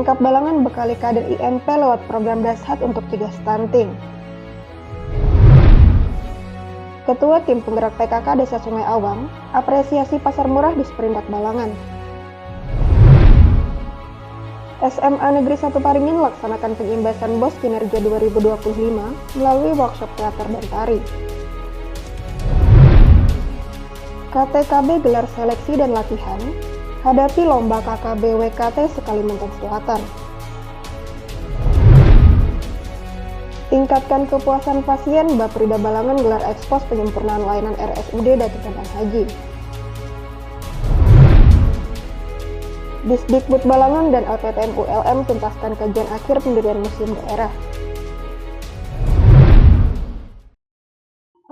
Pemkab Balangan bekali kader IMP lewat program Dashat untuk cegah stunting. Ketua Tim Penggerak PKK Desa Sungai Awang apresiasi pasar murah di Seperindak Balangan. SMA Negeri 1 Paringin laksanakan pengimbasan BOS Kinerja 2025 melalui workshop teater dan tari. KTKB gelar seleksi dan latihan hadapi lomba KKB WKT Sekalimantan Selatan. Tingkatkan kepuasan pasien, Baprida Balangan gelar ekspos penyempurnaan layanan RSUD Datu Serdang Haji. Disdikbud Balangan dan LPTN ULM tuntaskan kajian akhir pendirian museum daerah.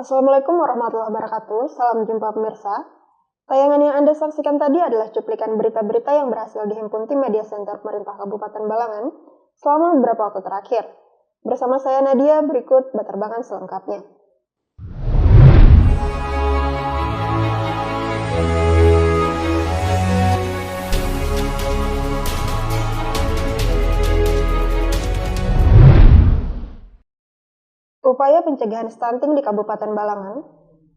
Assalamualaikum warahmatullahi wabarakatuh, salam jumpa pemirsa. Tayangan yang Anda saksikan tadi adalah cuplikan berita-berita yang berhasil dihimpun tim Media Center Pemerintah Kabupaten Balangan selama beberapa waktu terakhir. Bersama saya Nadia, berikut baterbangan selengkapnya. Upaya pencegahan stunting di Kabupaten Balangan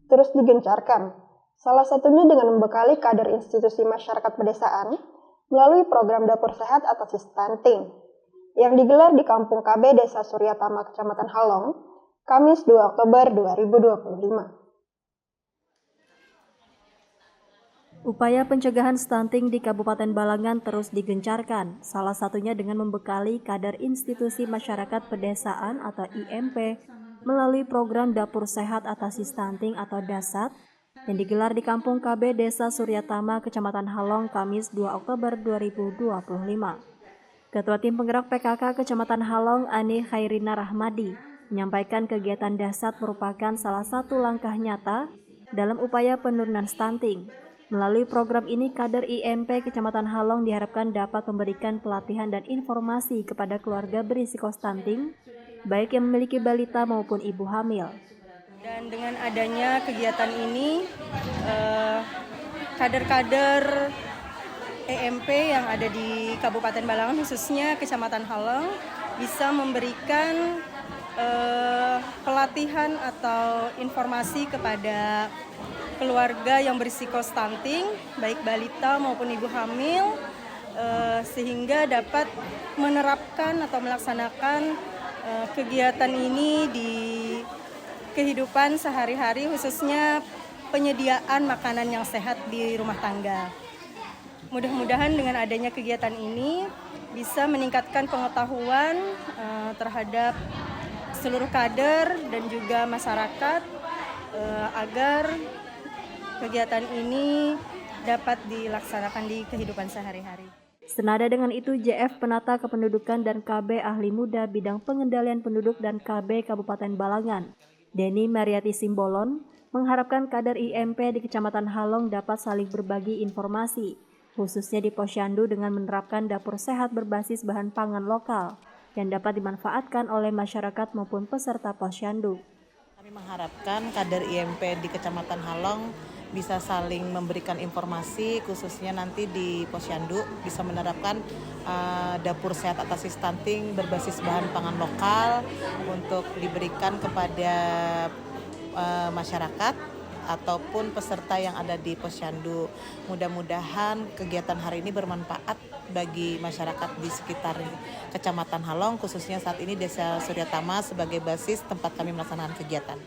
terus digencarkan, salah satunya dengan membekali kader institusi masyarakat pedesaan melalui program Dapur Sehat Atasi Stunting yang digelar di Kampung KB Desa Suryatama, Kecamatan Halong, Kamis 2 Oktober 2025. Upaya pencegahan stunting di Kabupaten Balangan terus digencarkan, salah satunya dengan membekali kader institusi masyarakat pedesaan atau IMP melalui program Dapur Sehat Atasi Stunting atau Dashat yang digelar di Kampung KB Desa Suryatama, Kecamatan Halong, Kamis 2 Oktober 2025. Ketua Tim Penggerak PKK Kecamatan Halong, Ani Khairina Rahmadi, menyampaikan kegiatan Dashat merupakan salah satu langkah nyata dalam upaya penurunan stunting. Melalui program ini, kader IMP Kecamatan Halong diharapkan dapat memberikan pelatihan dan informasi kepada keluarga berisiko stunting, baik yang memiliki balita maupun ibu hamil. Dan dengan adanya kegiatan ini, kader-kader IMP yang ada di Kabupaten Balangan, khususnya Kecamatan Halong, bisa memberikan pelatihan atau informasi kepada keluarga yang berisiko stunting, baik balita maupun ibu hamil, sehingga dapat menerapkan atau melaksanakan kegiatan ini di kehidupan sehari-hari, khususnya penyediaan makanan yang sehat di rumah tangga. Mudah-mudahan dengan adanya kegiatan ini bisa meningkatkan pengetahuan terhadap seluruh kader dan juga masyarakat agar kegiatan ini dapat dilaksanakan di kehidupan sehari-hari. Senada dengan itu, JF Penata Kependudukan dan KB Ahli Muda Bidang Pengendalian Penduduk dan KB Kabupaten Balangan, Denny Mariati Simbolon, mengharapkan kader IMP di Kecamatan Halong dapat saling berbagi informasi, khususnya di Posyandu dengan menerapkan dapur sehat berbasis bahan pangan lokal yang dapat dimanfaatkan oleh masyarakat maupun peserta Posyandu. Kami mengharapkan kader IMP di Kecamatan Halong bisa saling memberikan informasi, khususnya nanti di Posyandu bisa menerapkan dapur sehat atasi stunting berbasis bahan pangan lokal untuk diberikan kepada masyarakat ataupun peserta yang ada di Posyandu. Mudah-mudahan kegiatan hari ini bermanfaat bagi masyarakat di sekitar Kecamatan Halong, khususnya saat ini Desa Suryatama sebagai basis tempat kami melaksanakan kegiatan.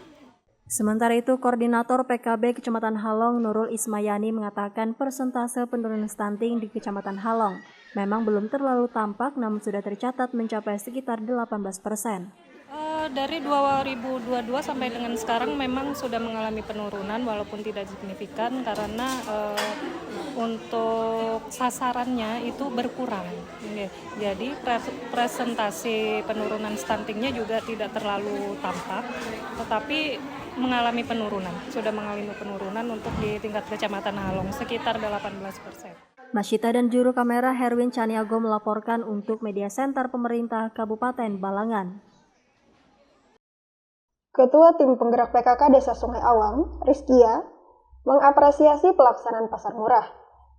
Sementara itu, Koordinator PKB Kecamatan Halong Nurul Ismayani mengatakan persentase penurunan stunting di Kecamatan Halong memang belum terlalu tampak, namun sudah tercatat mencapai sekitar 18%. Dari 2022 sampai dengan sekarang memang sudah mengalami penurunan walaupun tidak signifikan karena untuk sasarannya itu berkurang. Jadi presentasi penurunan stuntingnya juga tidak terlalu tampak, tetapi mengalami penurunan. Sudah mengalami penurunan untuk di tingkat Kecamatan Halong sekitar 18%. Masyita dan juru kamera Herwin Caniago melaporkan untuk Media Center Pemerintah Kabupaten Balangan. Ketua Tim Penggerak PKK Desa Sungai Awang, Rizkia, mengapresiasi pelaksanaan pasar murah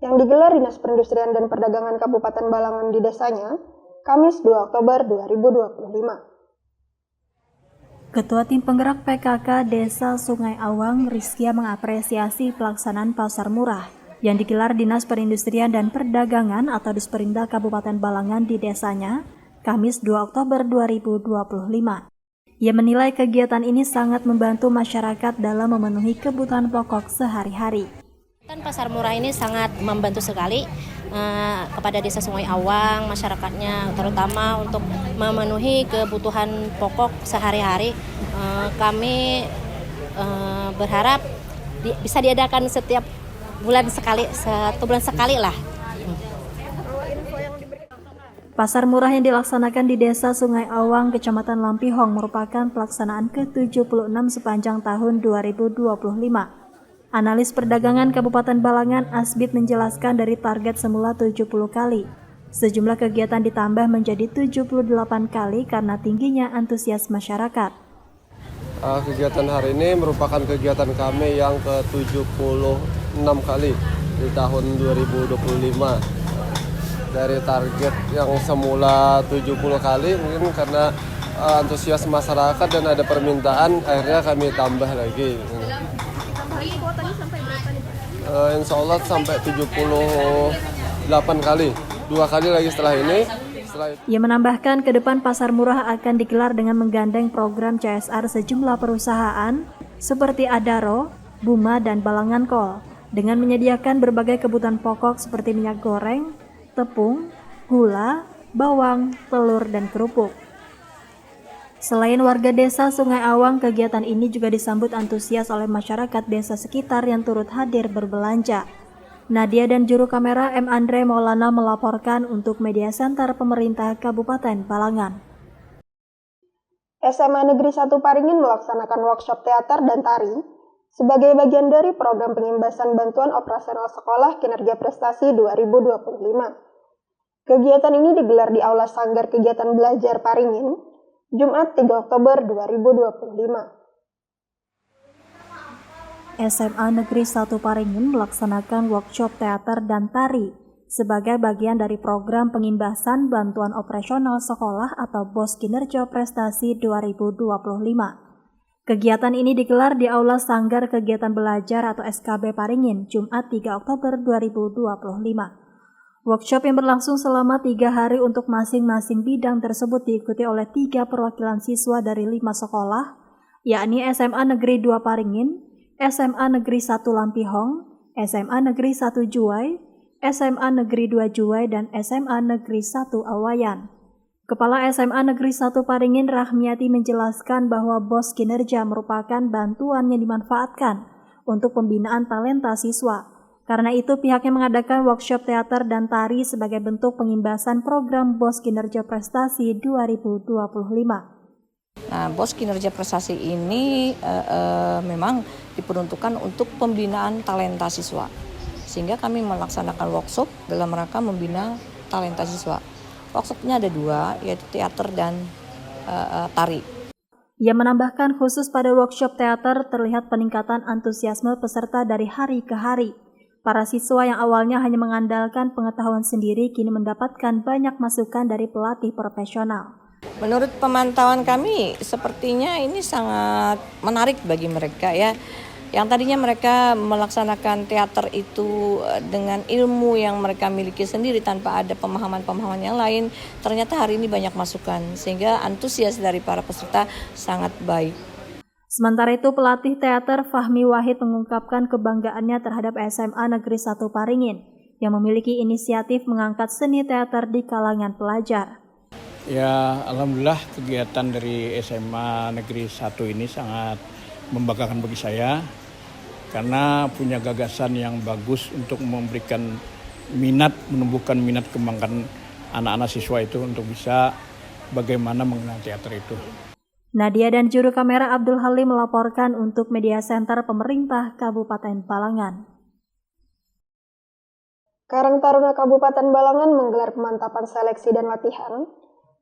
yang digelar Dinas Perindustrian dan Perdagangan Kabupaten Balangan di desanya Kamis 2 Oktober 2025. Ketua Tim Penggerak PKK Desa Sungai Awang, Rizkia, mengapresiasi pelaksanaan pasar murah yang digelar Dinas Perindustrian dan Perdagangan atau Disperindak Kabupaten Balangan di desanya, Kamis 2 Oktober 2025. Ia menilai kegiatan ini sangat membantu masyarakat dalam memenuhi kebutuhan pokok sehari-hari. Pasar murah ini sangat membantu sekali kepada Desa Sungai Awang, masyarakatnya, terutama untuk memenuhi kebutuhan pokok sehari-hari. Kami berharap bisa diadakan setiap bulan sekali, 1 bulan sekali lah. Pasar murah yang dilaksanakan di Desa Sungai Awang, Kecamatan Lampihong merupakan pelaksanaan ke-76 sepanjang tahun 2025. Analis perdagangan Kabupaten Balangan, Asbid, menjelaskan dari target semula 70 kali. Sejumlah kegiatan ditambah menjadi 78 kali karena tingginya antusias masyarakat. Kegiatan hari ini merupakan kegiatan kami yang ke-76 kali di tahun 2025. Dari target yang semula 70 kali, mungkin karena antusias masyarakat dan ada permintaan, akhirnya kami tambah lagi. Kuotanya sampai berapa nih, Pak? Insya Allah sampai 78 kali, 2 kali lagi setelah ini. Ia menambahkan ke depan pasar murah akan digelar dengan menggandeng program CSR sejumlah perusahaan seperti Adaro, Buma, dan Balangan Kol dengan menyediakan berbagai kebutuhan pokok seperti minyak goreng, tepung, gula, bawang, telur, dan kerupuk. Selain warga Desa Sungai Awang, kegiatan ini juga disambut antusias oleh masyarakat desa sekitar yang turut hadir berbelanja. Nadia dan juru kamera M. Andre Maulana melaporkan untuk Media Center Pemerintah Kabupaten Balangan. SMA Negeri 1 Paringin melaksanakan workshop teater dan tari sebagai bagian dari program pengimbasan bantuan operasional sekolah kinerja prestasi 2025. Kegiatan ini digelar di Aula Sanggar Kegiatan Belajar Paringin, Jumat 3 Oktober 2025. SMA Negeri 1 Paringin melaksanakan workshop teater dan tari sebagai bagian dari program pengimbasan bantuan operasional sekolah atau BOS Kinerja Prestasi 2025. Kegiatan ini digelar di Aula Sanggar Kegiatan Belajar atau SKB Paringin, Jumat 3 Oktober 2025. Workshop yang berlangsung selama 3 hari untuk masing-masing bidang tersebut diikuti oleh 3 perwakilan siswa dari 5 sekolah, yakni SMA Negeri 2 Paringin, SMA Negeri 1 Lampihong, SMA Negeri 1 Juwai, SMA Negeri 2 Juwai, dan SMA Negeri 1 Awayan. Kepala SMA Negeri 1 Paringin, Rahmiati, menjelaskan bahwa BOS Kinerja merupakan bantuan yang dimanfaatkan untuk pembinaan talenta siswa. Karena itu pihaknya mengadakan workshop teater dan tari sebagai bentuk pengimbasan program BOS Kinerja Prestasi 2025. Nah, BOS Kinerja Prestasi ini memang diperuntukkan untuk pembinaan talenta siswa. Sehingga kami melaksanakan workshop dalam rangka membina talenta siswa. Workshopnya ada 2, yaitu teater dan tari. Ia menambahkan khusus pada workshop teater terlihat peningkatan antusiasme peserta dari hari ke hari. Para siswa yang awalnya hanya mengandalkan pengetahuan sendiri kini mendapatkan banyak masukan dari pelatih profesional. Menurut pemantauan kami, sepertinya ini sangat menarik bagi mereka ya. Yang tadinya mereka melaksanakan teater itu dengan ilmu yang mereka miliki sendiri tanpa ada pemahaman-pemahaman yang lain, ternyata hari ini banyak masukan sehingga antusias dari para peserta sangat baik. Sementara itu, pelatih teater Fahmi Wahid mengungkapkan kebanggaannya terhadap SMA Negeri 1 Paringin yang memiliki inisiatif mengangkat seni teater di kalangan pelajar. Ya, alhamdulillah kegiatan dari SMA Negeri 1 ini sangat membanggakan bagi saya karena punya gagasan yang bagus untuk memberikan minat, menumbuhkan minat kembangkan anak-anak siswa itu untuk bisa bagaimana mengenal teater itu. Nadia dan juru kamera Abdul Halim melaporkan untuk Media Center Pemerintah Kabupaten Balangan. Karang Taruna Kabupaten Balangan menggelar pemantapan seleksi dan latihan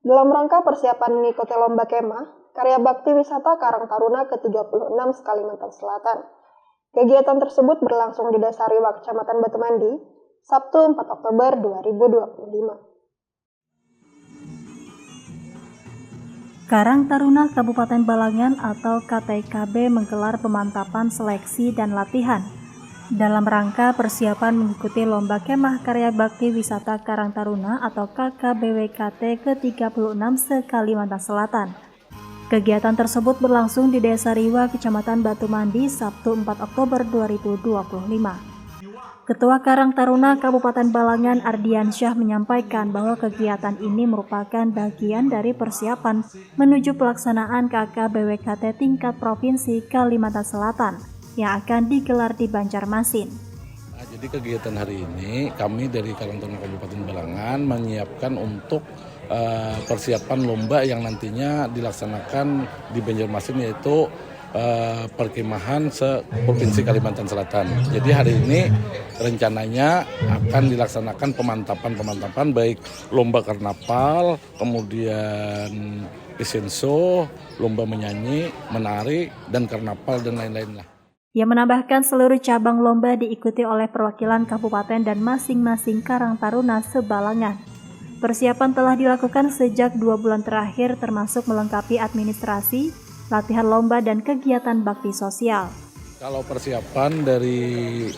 dalam rangka persiapan mengikuti lomba kemah karya bakti wisata Karang Taruna ke-36 Kalimantan Selatan. Kegiatan tersebut berlangsung di Dasar Riwak, Kecamatan Batumandi, Sabtu 4 Oktober 2025. Karang Taruna Kabupaten Balangan atau KTKB menggelar pemantapan seleksi dan latihan dalam rangka persiapan mengikuti Lomba Kemah Karya Bakti Wisata Karang Taruna atau KKBWKT ke-36 se-Kalimantan Selatan. Kegiatan tersebut berlangsung di Desa Riwa, Kecamatan Batu Mandi, Sabtu 4 Oktober 2025. Ketua Karang Taruna Kabupaten Balangan Ardiansyah menyampaikan bahwa kegiatan ini merupakan bagian dari persiapan menuju pelaksanaan KKBWKT tingkat Provinsi Kalimantan Selatan yang akan digelar di Banjarmasin. Jadi kegiatan hari ini kami dari Karang Taruna Kabupaten Balangan menyiapkan untuk persiapan lomba yang nantinya dilaksanakan di Banjarmasin, yaitu perkemahan se-Provinsi Kalimantan Selatan. Jadi hari ini rencananya akan dilaksanakan pemantapan baik lomba karnaval, kemudian fashion show, lomba menyanyi, menari, dan karnaval dan lain-lain lah. Ia menambahkan seluruh cabang lomba diikuti oleh perwakilan kabupaten dan masing-masing Karang Taruna se-Balangan. Persiapan telah dilakukan sejak 2 bulan terakhir termasuk melengkapi administrasi, latihan lomba, dan kegiatan bakti sosial. Kalau persiapan dari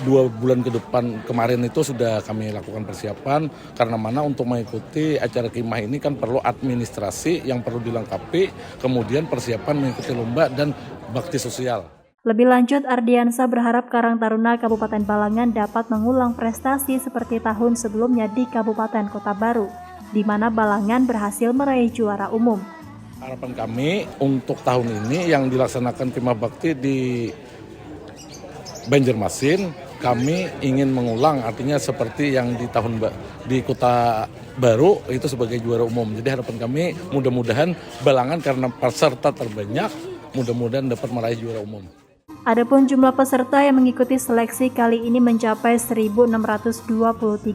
2 bulan ke depan kemarin itu sudah kami lakukan persiapan, karena mana untuk mengikuti acara kemah ini kan perlu administrasi yang perlu dilengkapi, kemudian persiapan mengikuti lomba dan bakti sosial. Lebih lanjut, Ardiansyah berharap Karang Taruna Kabupaten Balangan dapat mengulang prestasi seperti tahun sebelumnya di Kabupaten Kota Baru, di mana Balangan berhasil meraih juara umum. Harapan kami untuk tahun ini yang dilaksanakan kemah bakti di Banjarmasin, kami ingin mengulang, artinya seperti yang di Kota Baru itu sebagai juara umum. Jadi harapan kami mudah-mudahan Balangan karena peserta terbanyak, mudah-mudahan dapat meraih juara umum. Adapun jumlah peserta yang mengikuti seleksi kali ini mencapai 1.623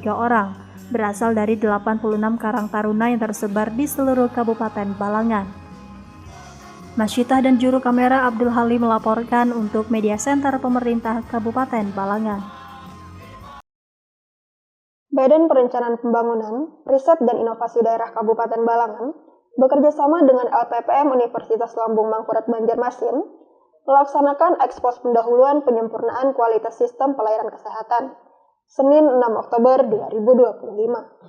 orang, berasal dari 86 Karang Taruna yang tersebar di seluruh Kabupaten Balangan. Masyitah dan juru kamera Abdul Halim melaporkan untuk Media Center Pemerintah Kabupaten Balangan. Badan Perencanaan Pembangunan, Riset dan Inovasi Daerah Kabupaten Balangan bekerja sama dengan LPPM Universitas Lambung Mangkurat Banjarmasin melaksanakan ekspos pendahuluan penyempurnaan kualitas sistem pelayanan kesehatan Senin 6 Oktober 2025.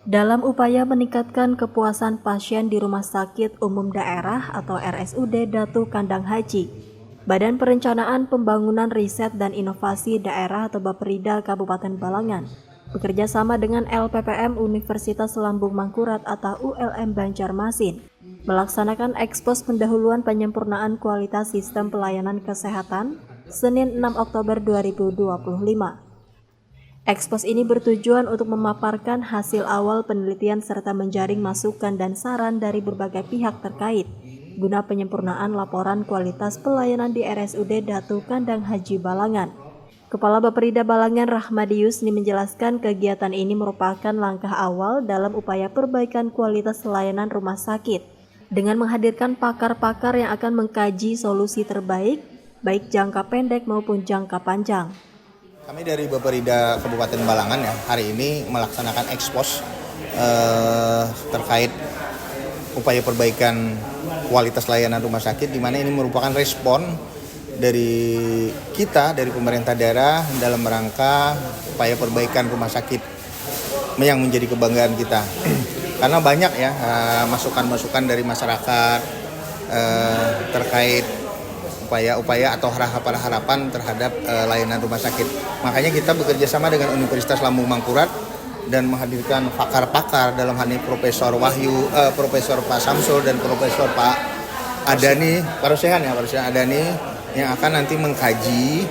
Dalam upaya meningkatkan kepuasan pasien di Rumah Sakit Umum Daerah atau RSUD Datu Kandang Haji, Badan Perencanaan Pembangunan Riset dan Inovasi Daerah atau Baperida Kabupaten Balangan bekerja sama dengan LPPM Universitas Lambung Mangkurat atau ULM Banjarmasin melaksanakan ekspos pendahuluan penyempurnaan kualitas sistem pelayanan kesehatan Senin 6 Oktober 2025. Ekspos ini bertujuan untuk memaparkan hasil awal penelitian serta menjaring masukan dan saran dari berbagai pihak terkait guna penyempurnaan laporan kualitas pelayanan di RSUD Datu Kandang Haji Balangan. Kepala Baperida Balangan Rahmadi Yusni menjelaskan kegiatan ini merupakan langkah awal dalam upaya perbaikan kualitas layanan rumah sakit dengan menghadirkan pakar-pakar yang akan mengkaji solusi terbaik baik jangka pendek maupun jangka panjang. Kami dari Baperida Kabupaten Balangan ya hari ini melaksanakan ekspos terkait upaya perbaikan kualitas layanan rumah sakit, di mana ini merupakan respon dari kita dari pemerintah daerah dalam rangka upaya perbaikan rumah sakit yang menjadi kebanggaan kita. Karena banyak ya masukan-masukan dari masyarakat terkait upaya-upaya atau harapan-harapan terhadap layanan rumah sakit. Makanya kita bekerja sama dengan Universitas Lambung Mangkurat dan menghadirkan pakar-pakar dalam hal ini Profesor Wahyu, Profesor Pak Samsul dan Profesor Pak Adani, Pak Rosehan Adani yang akan nanti mengkaji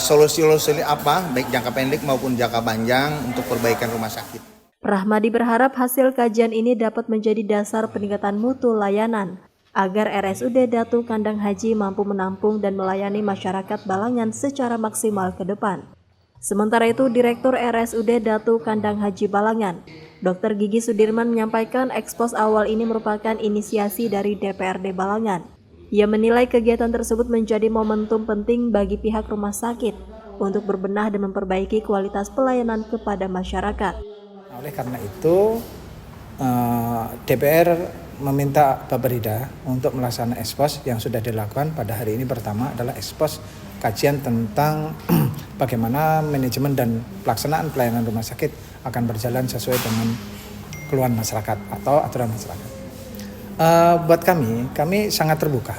solusi-solusi apa baik jangka pendek maupun jangka panjang untuk perbaikan rumah sakit. Rahmadi berharap hasil kajian ini dapat menjadi dasar peningkatan mutu layanan agar RSUD Datu Kandang Haji mampu menampung dan melayani masyarakat Balangan secara maksimal ke depan. Sementara itu, Direktur RSUD Datu Kandang Haji Balangan, Dr. Gigi Sudirman menyampaikan ekspos awal ini merupakan inisiasi dari DPRD Balangan. Ia menilai kegiatan tersebut menjadi momentum penting bagi pihak rumah sakit untuk berbenah dan memperbaiki kualitas pelayanan kepada masyarakat. Oleh karena itu DPR meminta Bapperida untuk melaksanakan ekspos yang sudah dilakukan pada hari ini. Pertama adalah ekspos kajian tentang bagaimana manajemen dan pelaksanaan pelayanan rumah sakit akan berjalan sesuai dengan keluhan masyarakat atau aturan masyarakat. Buat kami sangat terbuka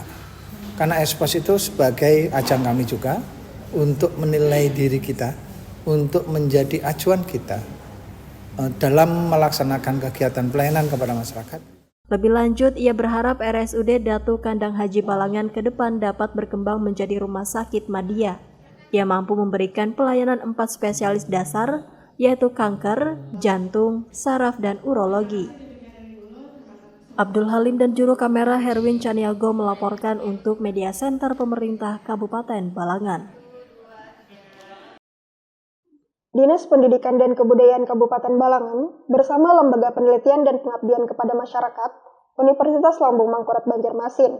karena ekspos itu sebagai ajang kami juga untuk menilai diri kita, untuk menjadi acuan kita dalam melaksanakan kegiatan pelayanan kepada masyarakat. Lebih lanjut, ia berharap RSUD Datu Kandang Haji Balangan ke depan dapat berkembang menjadi rumah sakit madya. Ia mampu memberikan pelayanan 4 spesialis dasar, yaitu kanker, jantung, saraf, dan urologi. Abdul Halim dan juru kamera Herwin Caniago melaporkan untuk Media Center Pemerintah Kabupaten Balangan. Dinas Pendidikan dan Kebudayaan Kabupaten Balangan bersama Lembaga Penelitian dan Pengabdian kepada Masyarakat Universitas Lambung Mangkurat Banjarmasin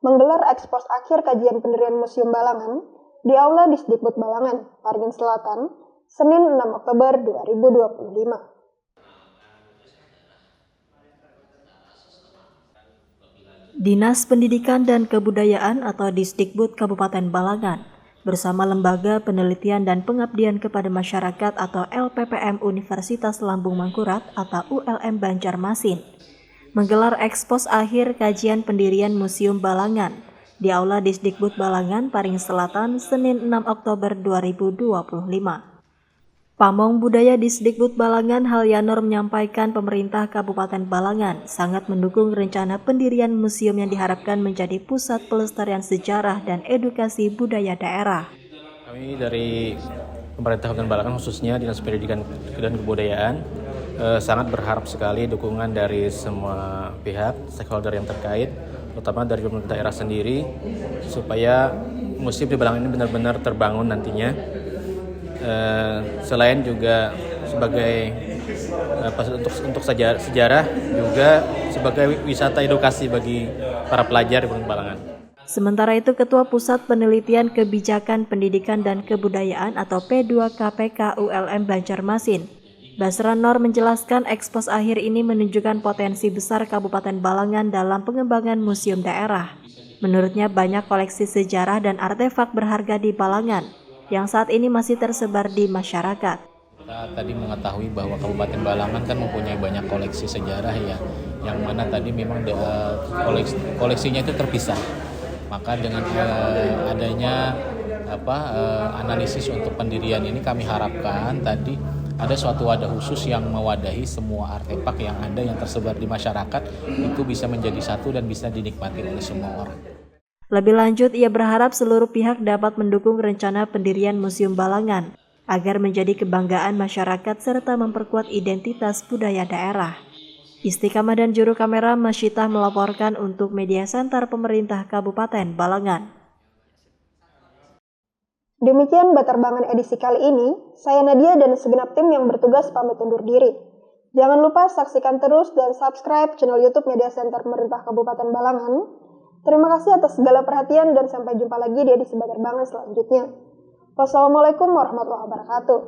menggelar ekspos akhir kajian pendirian Museum Balangan di Aula Disdikbud Balangan, Waringin Selatan, Senin 6 Oktober 2025. Dinas Pendidikan dan Kebudayaan atau Disdikbud Kabupaten Balangan bersama Lembaga Penelitian dan Pengabdian kepada Masyarakat atau LPPM Universitas Lambung Mangkurat atau ULM Banjarmasin menggelar ekspos akhir kajian pendirian Museum Balangan di Aula Disdikbud Balangan, Waringin Selatan, Senin 6 Oktober 2025. Pamong Budaya Disdikbud Balangan Halyanor menyampaikan pemerintah Kabupaten Balangan sangat mendukung rencana pendirian museum yang diharapkan menjadi pusat pelestarian sejarah dan edukasi budaya daerah. Kami dari pemerintah Kabupaten Balangan khususnya Dinas Pendidikan dan Kebudayaan sangat berharap sekali dukungan dari semua pihak, stakeholder yang terkait, terutama dari pemerintah daerah sendiri, supaya museum di Balangan ini benar-benar terbangun nantinya. Selain juga sebagai untuk sejarah juga sebagai wisata edukasi bagi para pelajar di Balangan. Sementara itu, Ketua Pusat Penelitian Kebijakan Pendidikan dan Kebudayaan atau P2KPK ULM Banjarmasin, Basran Nor menjelaskan ekspos akhir ini menunjukkan potensi besar Kabupaten Balangan dalam pengembangan museum daerah. Menurutnya banyak koleksi sejarah dan artefak berharga di Balangan yang saat ini masih tersebar di masyarakat. Kita tadi mengetahui bahwa Kabupaten Balangan kan mempunyai banyak koleksi sejarah ya, yang mana tadi memang koleksinya itu terpisah. Maka dengan adanya analisis untuk pendirian ini kami harapkan tadi ada suatu wadah khusus yang mewadahi semua artefak yang ada yang tersebar di masyarakat itu bisa menjadi satu dan bisa dinikmati oleh semua orang. Lebih lanjut, ia berharap seluruh pihak dapat mendukung rencana pendirian Museum Balangan agar menjadi kebanggaan masyarakat serta memperkuat identitas budaya daerah. Istiqamah dan juru kamera Masyitah melaporkan untuk Media Center Pemerintah Kabupaten Balangan. Demikian Baterbangan edisi kali ini, saya Nadia dan segenap tim yang bertugas pamit undur diri. Jangan lupa saksikan terus dan subscribe channel YouTube Media Center Pemerintah Kabupaten Balangan. Terima kasih atas segala perhatian dan sampai jumpa lagi di edisi Baterbangan selanjutnya. Wassalamualaikum warahmatullahi wabarakatuh.